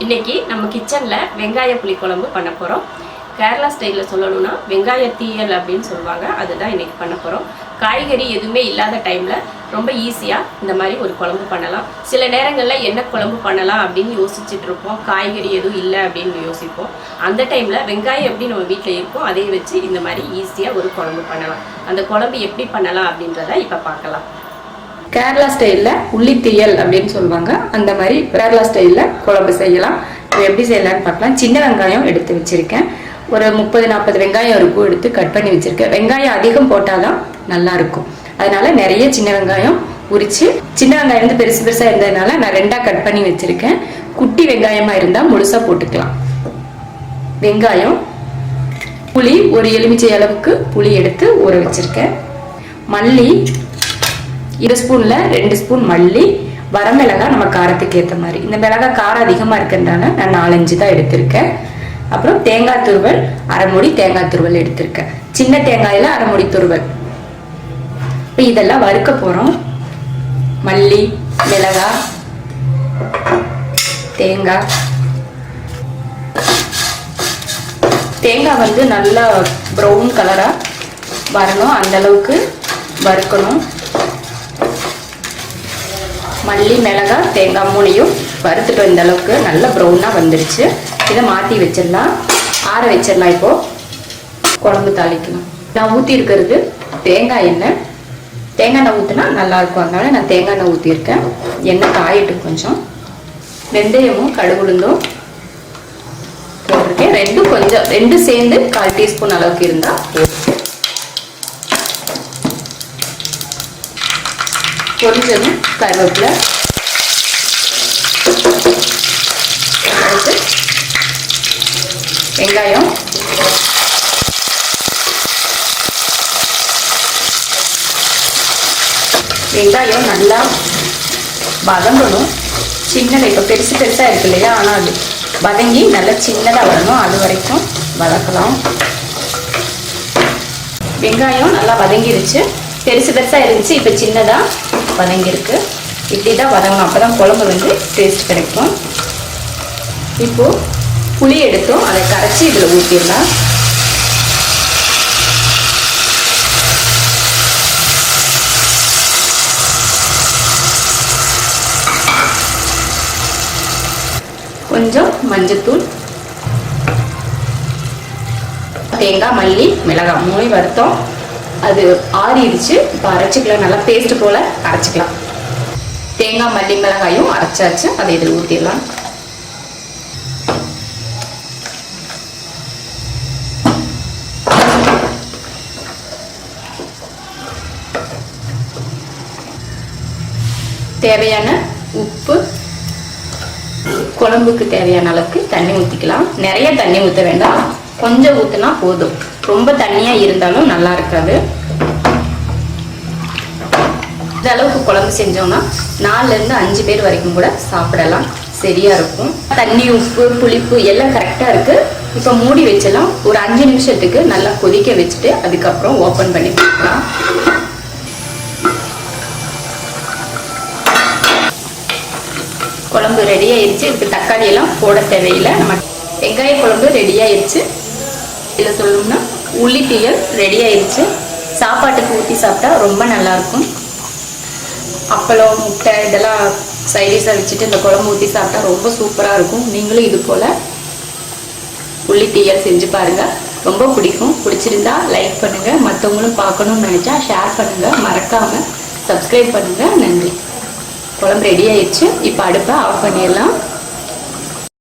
இன்னைக்கு நம்ம கிச்சன்ல வெங்காய புளி குழம்பு பண்ண போறோம். கேரளா ஸ்டைலில் சொல்லணும்னா வெங்காய தீயல் அப்படின்னு சொல்லுவாங்க. அதுதான் இன்னைக்கு பண்ண போகிறோம். காய்கறி எதுவுமே இல்லாத டைமில் ரொம்ப ஈஸியாக இந்த மாதிரி ஒரு குழம்பு பண்ணலாம். சில நேரங்களில் என்ன குழம்பு பண்ணலாம் அப்படின்னு யோசிச்சுட்டு இருப்போம். காய்கறி எதுவும் இல்லை அப்படின்னு யோசிப்போம். அந்த டைமில் வெங்காயம் எப்படி நம்ம வீட்டில் இருக்கும் அதை வச்சு இந்த மாதிரி ஈஸியாக ஒரு குழம்பு பண்ணலாம். அந்த குழம்பு எப்படி பண்ணலாம் அப்படின்றத இப்போ பார்க்கலாம். கேரளா ஸ்டைலில் உள்ளித்தீயல் அப்படின்னு சொல்லுவாங்க. அந்த மாதிரி கேரளா ஸ்டைலில் குழம்பு செய்யலாம். எப்படி செய்யலான்னு பார்க்கலாம். சின்ன வெங்காயம் எடுத்து வச்சுருக்கேன். ஒரு 30-40 வெங்காயம் இருக்கும் எடுத்து கட் பண்ணி வச்சுருக்கேன். வெங்காயம் அதிகம் போட்டால் தான் நல்லாயிருக்கும். அதனால நிறைய சின்ன வெங்காயம் உரித்து, சின்ன வெங்காயம் வந்து பெருசு பெருசாக இருந்ததுனால நான் 2ஆக கட் பண்ணி வச்சுருக்கேன். குட்டி வெங்காயமாக இருந்தால் முழுசாக போட்டுக்கலாம். வெங்காயம், புளி, ஒரு எலுமிச்சை அளவுக்கு புளி எடுத்து ஊற வச்சுருக்கேன். மல்லி, 2 ஸ்பூனில் 2 ஸ்பூன் மல்லி, வரமிளகாய் நம்ம காரத்துக்கு ஏற்ற மாதிரி. இந்த மிளகாய் காரம் அதிகமாக இருக்கிறதுனால நான் 4-5 தான் எடுத்திருக்கேன். அப்புறம் தேங்காய் துருவல், 1/2 மூடி தேங்காய் துருவல் எடுத்திருக்கேன். சின்ன தேங்காயில் 1/2 மூடி துருவல். இப்போ இதெல்லாம் வறுக்க போகிறோம். மல்லி, மிளகாய், தேங்காய். தேங்காய் வந்து நல்லா ப்ரௌன் கலராக வரணும், அந்த அளவுக்கு வறுக்கணும். மல்லி, மிளகாய், தேங்காய் 3ஐயும் வறுத்துட்டு இந்த அளவுக்கு நல்ல ப்ரௌனாக வந்துருச்சு. இதை மாற்றி வச்சிடலாம், ஆற வச்சிடலாம். இப்போது குழம்பு தாளிக்கலாம். நான் ஊற்றி இருக்கிறது தேங்காய் எண்ணெய். தேங்காய் எண்ணெய் ஊற்றினா நல்லாயிருக்கும், அதனால நான் தேங்காய் எண்ணெய் ஊற்றிருக்கேன். எண்ணெய் காயிட்டு கொஞ்சம் வெந்தயமும் கடுகுளுந்தும் போட்டிருக்கேன். ரெண்டும் சேர்ந்து 1/4 டீஸ்பூன் அளவுக்கு இருந்தால் கொஞ்சம் கருவேப்பிலை, வெங்காயம், வெங்காயம் நல்லா வதங்கணும். சின்னதாக இப்போ பெருசு பெருசாக இருக்கு இல்லையா, ஆனால் அது வதங்கி நல்லா சின்னதாக வரணும். அது வரைக்கும் வதக்கலாம். வெங்காயம் நல்லா வதங்கிருச்சு. பெருசு பெருசாக இருந்துச்சு, இப்போ சின்னதாக வதங்கியிருக்கு. இப்படி தான் வதங்கணும், அப்போ தான் குழம்பு வந்து டேஸ்ட் கிடைக்கும். இப்போது புளி எடுத்தோம், அதை கரைச்சி இதில் ஊற்றிடலாம். கொஞ்சம் மஞ்சத்தூள், தேங்காய், மல்லி, மிளகாய் 3 வறுத்தோம். அது ஆறிடுச்சு. இப்போ அரைச்சிக்கலாம், நல்லா பேஸ்ட் போல் அரைச்சிக்கலாம். தேங்காய், மல்லி, மிளகாயும் அரைச்சாச்சு. அதை இதில் ஊற்றிடலாம். தேவையான உப்பு, குழம்புக்கு தேவையான அளவுக்கு தண்ணி ஊற்றிக்கலாம். நிறைய தண்ணி ஊற்ற வேண்டாம், கொஞ்சம் ஊற்றினா போதும். ரொம்ப தண்ணியாக இருந்தாலும் நல்லா இருக்காது. இந்த அளவுக்கு குழம்பு செஞ்சோம்னா 4லேருந்து 5 பேர் வரைக்கும் கூட சாப்பிடலாம், சரியாக இருக்கும். தண்ணி, உப்பு, புளிப்பு எல்லாம் கரெக்டாக இருக்குது. இப்போ மூடி வச்சலாம். ஒரு 5 நிமிஷத்துக்கு நல்லா கொதிக்க வச்சுட்டு அதுக்கப்புறம் ஓப்பன் பண்ணி பார்க்கலாம். குழம்பு ரெடி ஆயிடுச்சு. இதுக்கு தக்காளி எல்லாம் போட தேவையில்லை. நம்ம வெங்காய குழம்பு ரெடி ஆயிடுச்சு. இதில் சொல்லணும்னா உள்ளித்தீயல் ரெடி ஆயிடுச்சு. சாப்பாட்டுக்கு ஊற்றி சாப்பிட்டா ரொம்ப நல்லாயிருக்கும். அப்பளம், முட்டை இதெல்லாம் சைடிஷாக வச்சுட்டு இந்த குழம்பு ஊற்றி சாப்பிட்டா ரொம்ப சூப்பராக இருக்கும். நீங்களும் இது போல் உள்ளித்தீயல் செஞ்சு பாருங்கள், ரொம்ப பிடிக்கும். பிடிச்சிருந்தா லைக் பண்ணுங்கள், மற்றவங்களும் பார்க்கணும்னு நினச்சா ஷேர் பண்ணுங்கள், மறக்காமல் சப்ஸ்கிரைப் பண்ணுங்கள். நன்றி. குழம்பு ரெடி ஆயிடுச்சு. இப்போ அடுப்பை ஆஃப் பண்ணிடலாம்.